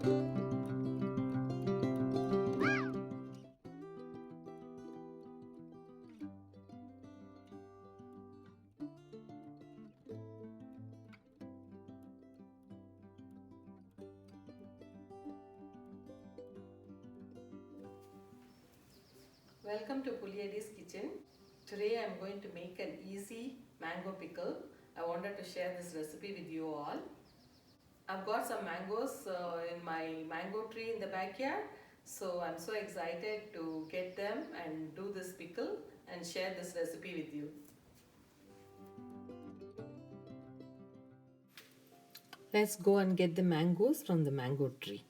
Welcome to Puliadi's kitchen. Today I am going to make an easy mango pickle. I wanted to share this recipe with you all. I've got some mangoes in my mango tree in the backyard. So I'm so excited to get them and do this pickle and share this recipe with you. Let's go and get the mangoes from the mango tree.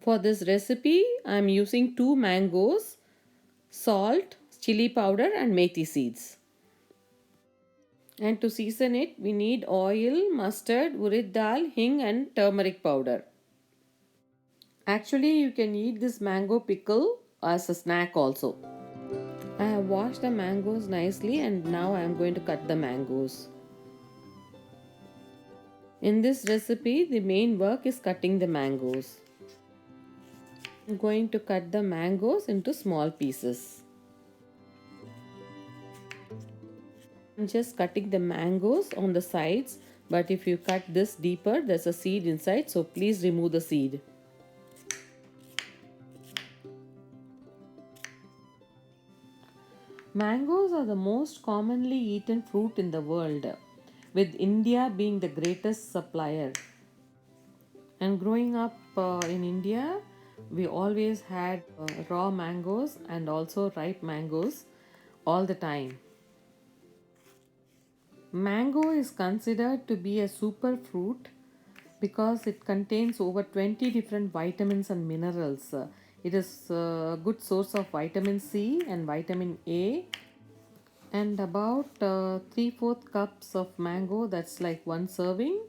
For this recipe, I am using 2 mangoes, salt, chili powder and methi seeds. And to season it, we need oil, mustard, urid dal, hing and turmeric powder. Actually, you can eat this mango pickle as a snack also. I have washed the mangoes nicely and now I am going to cut the mangoes. In this recipe, the main work is cutting the mangoes. I am going to cut the mangoes into small pieces. I am just cutting the mangoes on the sides, but if you cut this deeper, there's a seed inside, so please remove the seed. Mangoes are the most commonly eaten fruit in the world, with India being the greatest supplier. And growing up in India, we always had raw mangoes and also ripe mangoes all the time. Mango is considered to be a super fruit because it contains over 20 different vitamins and minerals. It is a good source of vitamin C and vitamin A, and about 3/4 cups of mango, that's like one serving,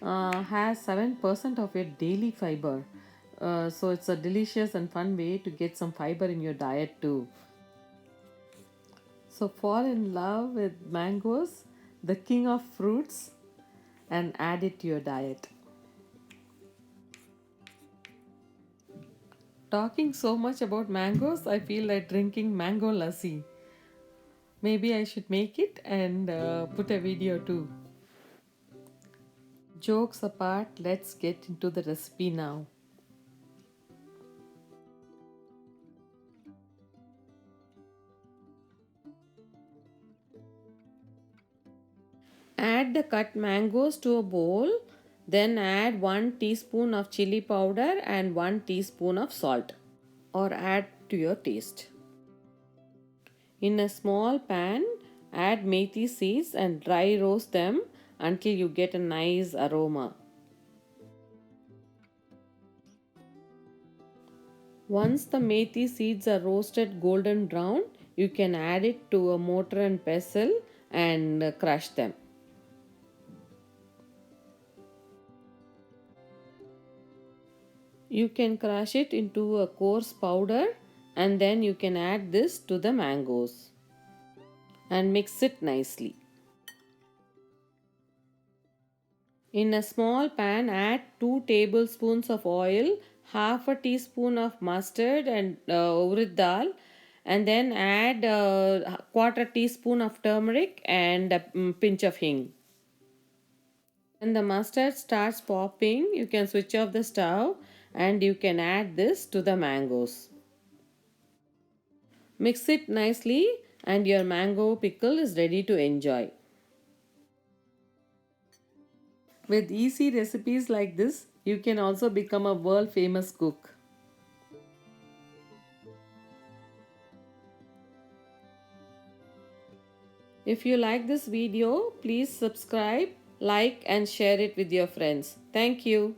has 7% of your daily fiber. So it's a delicious and fun way to get some fiber in your diet too. So fall in love with mangoes, the king of fruits, and add it to your diet. Talking so much about mangoes, I feel like drinking mango lassi. Maybe I should make it and put a video too. Jokes apart, let's get into the recipe now. Add the cut mangoes to a bowl, then add 1 teaspoon of chili powder and 1 teaspoon of salt, or add to your taste. In a small pan, add methi seeds and dry roast them until you get a nice aroma. Once the methi seeds are roasted golden brown, you can add it to a mortar and pestle and crush them. You can crush it into a coarse powder and then you can add this to the mangoes and mix it nicely. In a small pan, add 2 tablespoons of oil, half a teaspoon of mustard and urid dal, and then add a quarter teaspoon of turmeric and a pinch of hing. When the mustard starts popping, you can switch off the stove and you can add this to the mangoes. Mix it nicely and your mango pickle is ready to enjoy. With easy recipes like this, you can also become a world famous cook. If you like this video, please subscribe, like and share it with your friends. Thank you.